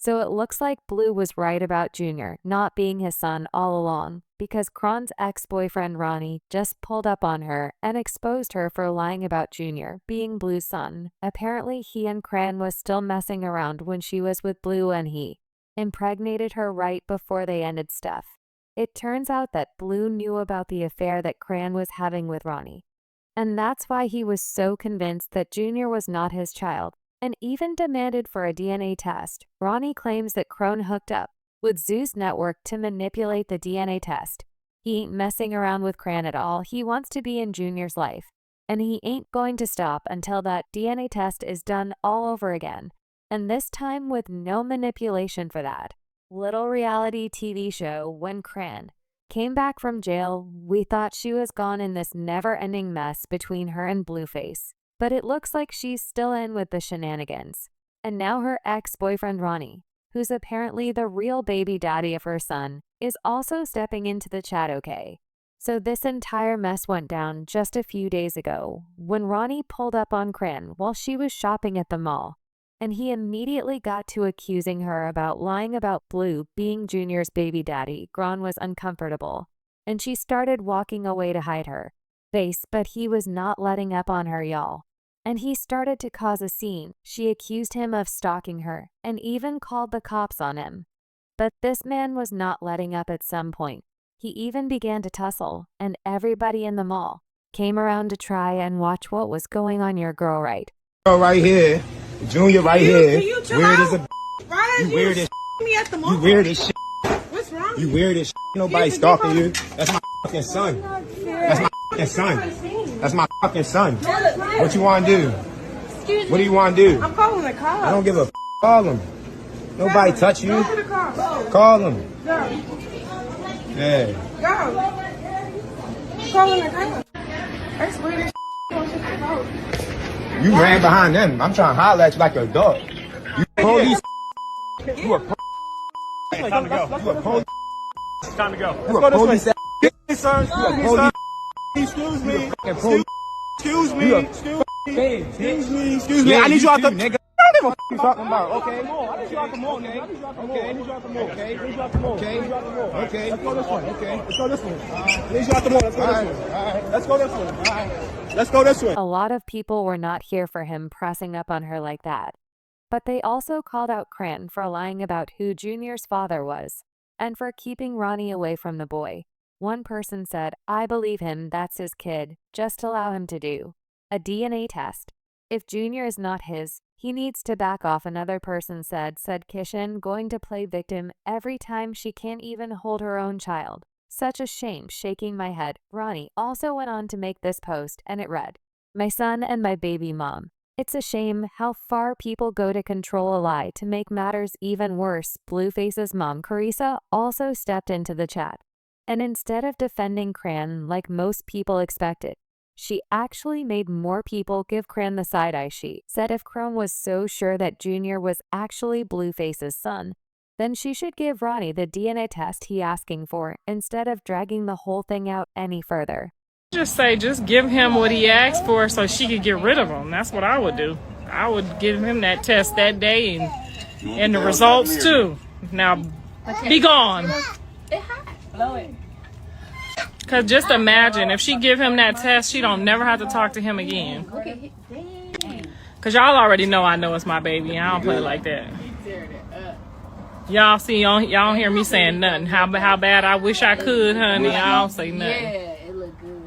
So it looks like Blue was right about Junior not being his son all along, because Cron's ex-boyfriend Ronnie just pulled up on her and exposed her for lying about Junior being Blue's son. Apparently he and Cran was still messing around when she was with Blue, and he impregnated her right before they ended stuff. It turns out that Blue knew about the affair that Cran was having with Ronnie, and that's why he was so convinced that Junior was not his child, and even demanded for a DNA test. Ronnie claims that Cron hooked up with Zeus Network to manipulate the DNA test. He ain't messing around with Cran at all. He wants to be in Junior's life, and he ain't going to stop until that DNA test is done all over again, and this time with no manipulation for that little reality TV show. When Cran came back from jail, we thought she was gone in this never-ending mess between her and Blueface. But it looks like she's still in with the shenanigans. And now her ex-boyfriend Ronnie, who's apparently the real baby daddy of her son, is also stepping into the chat. Okay. So this entire mess went down just a few days ago when Ronnie pulled up on Cran while she was shopping at the mall. And he immediately got to accusing her about lying about Blue being Junior's baby daddy. Cran was uncomfortable, and she started walking away to hide her face, but he was not letting up on her, y'all. And he started to cause a scene. She accused him of stalking her and even called the cops on him. But this man was not letting up. At some point, he even began to tussle, and everybody in the mall came around to try and watch what was going on. Your girl right here, Junior right here. You weird as a Ryan, you weird as me at the mall. you weird as shit. What's wrong? You weird as shit. Nobody stalking you. That's my fucking son. That's my fucking son. That's my fucking son. What you want to do? Excuse me. What do you want to do? I'm calling the cops. I don't give a f. Call them. Nobody touch you. Go to the cops. Call them. Go. Yeah. Go. I'm calling the cops. That's weird as You ran behind them. I'm trying to holler at you like a dog. You police. You a police. Time to go. You a police. Time to go. You a police. Sir, police. excuse me. Excuse Excuse You a me. Excuse me. Excuse me. I need you out the. nigga. I don't give a f- You talking about? Okay. I need you out the mall, nigga. I need you out the mall. I need you out the mall. Okay. I need you out the mall. Okay. I need you out the mall. Okay. Let's go this one. Okay. Let's go this one. I need you out the mall. Let's go this one. All right. Let's go this one. All right. Let's go this way. A lot of people were not here for him pressing up on her like that. But they also called out Cran for lying about who Junior's father was, and for keeping Ronnie away from the boy. One person said, "I believe him, that's his kid, just allow him to do a DNA test. If Junior is not his, he needs to back off." Another person said Chrisean going to play victim every time she can't even hold her own child. Such a shame, shaking my head. Ronnie also went on to make this post, and it read, "My son and my baby mom. It's a shame how far people go to control a lie to make matters even worse." Blueface's mom, Chrisean, also stepped into the chat. And instead of defending Cran like most people expected, she actually made more people give Cran the side-eye. She said if Cran was so sure that Junior was actually Blueface's son, then she should give Ronnie the DNA test he asking for, instead of dragging the whole thing out any further. Just give him what he asked for so she could get rid of him. That's what I would do. I would give him that test that day and the results too. Now, be gone. Blow it. Cause just imagine if she give him that test, she don't never have to talk to him again. Cause y'all already know I know it's my baby, and I don't play like that. Y'all see, y'all don't hear me saying nothing. How bad I wish I could, honey. I don't say nothing. Yeah, it look good.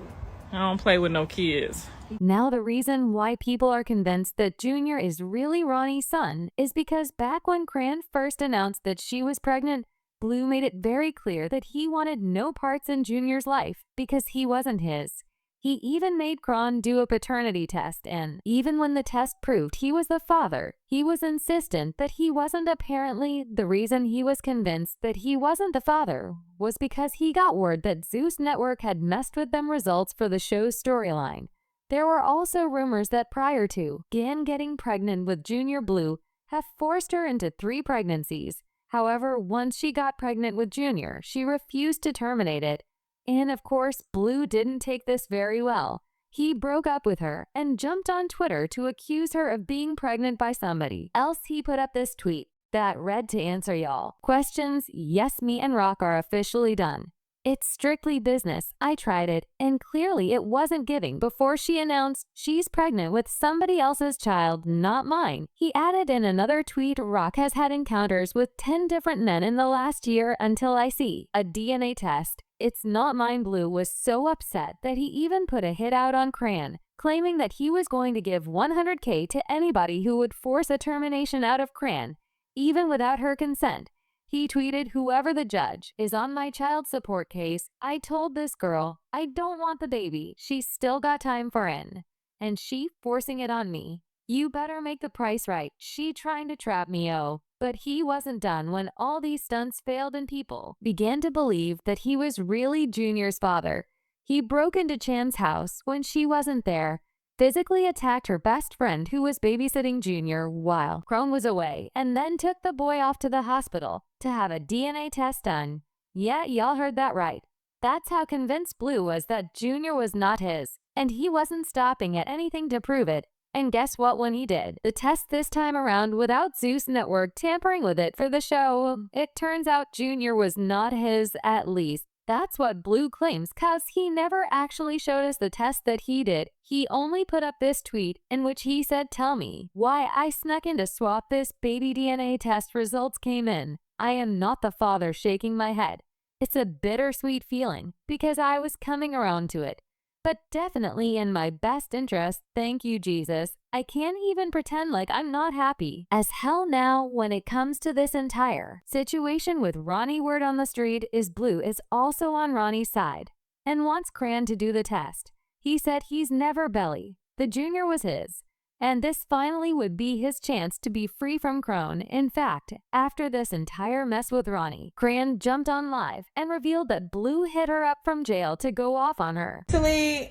I don't play with no kids. Now the reason why people are convinced that Junior is really Ronnie's son is because back when Cran first announced that she was pregnant, Blue made it very clear that he wanted no parts in Junior's life because he wasn't his. He even made Cran do a paternity test, and even when the test proved he was the father, he was insistent that he wasn't. Apparently, the reason he was convinced that he wasn't the father was because he got word that Zeus Network had messed with them results for the show's storyline. There were also rumors that prior to Gan getting pregnant with Junior, Blue have forced her into 3 pregnancies. However, once she got pregnant with Junior, she refused to terminate it. And of course, Blue didn't take this very well. He broke up with her and jumped on Twitter to accuse her of being pregnant by somebody else. He put up this tweet, that read to answer y'all questions. Yes, me and Rock are officially done. It's strictly business. I tried it, and clearly it wasn't giving before she announced she's pregnant with somebody else's child, not mine. He added in another tweet, Rock has had encounters with 10 different men in the last year until I see a DNA test. It's not mine. Blue was so upset that he even put a hit out on Chrisean, claiming that he was going to give $100K to anybody who would force a termination out of Chrisean, even without her consent. He tweeted, whoever the judge is on my child support case, I told this girl I don't want the baby. She's still got time for in. And she forcing it on me. You better make the price right. She trying to trap me, oh. But he wasn't done when all these stunts failed and people began to believe that he was really Junior's father. He broke into Chan's house when she wasn't there, physically attacked her best friend who was babysitting Junior while Chrisean was away, and then took the boy off to the hospital to have a DNA test done. Yeah, y'all heard that right. That's how convinced Blue was that Junior was not his, and he wasn't stopping at anything to prove it. And guess what? When he did the test this time around without Zeus Network tampering with it for the show, it turns out Junior was not his, at least. That's what Blue claims, cause he never actually showed us the test that he did. He only put up this tweet in which he said, tell me why I snuck in to swap this baby DNA test. Results came in. I am not the father. Shaking my head. It's a bittersweet feeling because I was coming around to it, but definitely in my best interest. Thank you, Jesus. I can't even pretend like I'm not happy as hell now when it comes to this entire situation with Ronnie. Word on the street is Blue is also on Ronnie's side and wants Chrisean to do the test. He said he's never belly. The Junior was his, and this finally would be his chance to be free from Chrisean. In fact, after this entire mess with Ronnie, Chrisean jumped on live and revealed that Blue hit her up from jail to go off on her. Actually,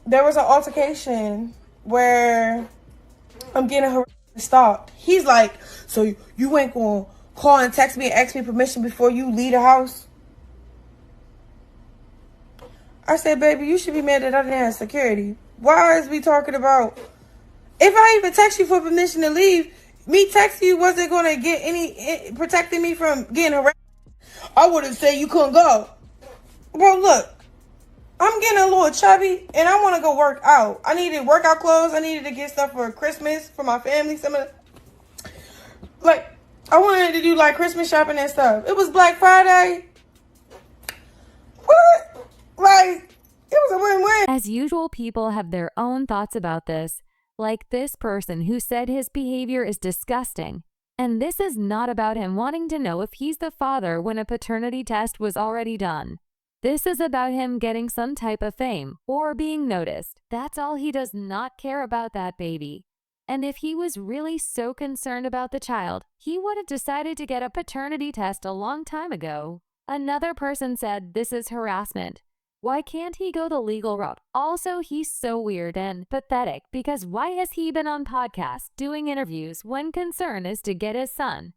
there was an altercation where I'm getting harassed and stalked. He's like, so you ain't gonna call and text me and ask me permission before you leave the house? I said, baby, you should be mad that I didn't have security. Why is we talking about, if I even text you for permission to leave, me texting you wasn't going to get any, protecting me from getting harassed. I would have said you couldn't go. Bro, look, I'm getting a little chubby and I want to go work out. I needed workout clothes. I needed to get stuff for Christmas for my family. I wanted to do like Christmas shopping and stuff. It was Black Friday. What? Like, it was a win-win. As usual, people have their own thoughts about this, like this person who said his behavior is disgusting. And this is not about him wanting to know if he's the father when a paternity test was already done. This is about him getting some type of fame or being noticed. That's all. He does not care about that baby. And if he was really so concerned about the child, he would have decided to get a paternity test a long time ago. Another person said this is harassment. Why can't he go the legal route? Also, he's so weird and pathetic because why has he been on podcasts doing interviews when concern is to get his son?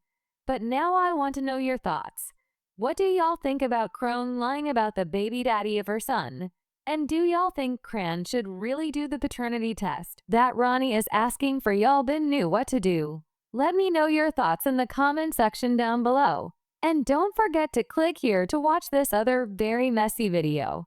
But now I want to know your thoughts. What do y'all think about Chrisean lying about the baby daddy of her son? And do y'all think Chrisean should really do the paternity test that Ronnie is asking for? Y'all been knew what to do. Let me know your thoughts in the comment section down below. And don't forget to click here to watch this other very messy video.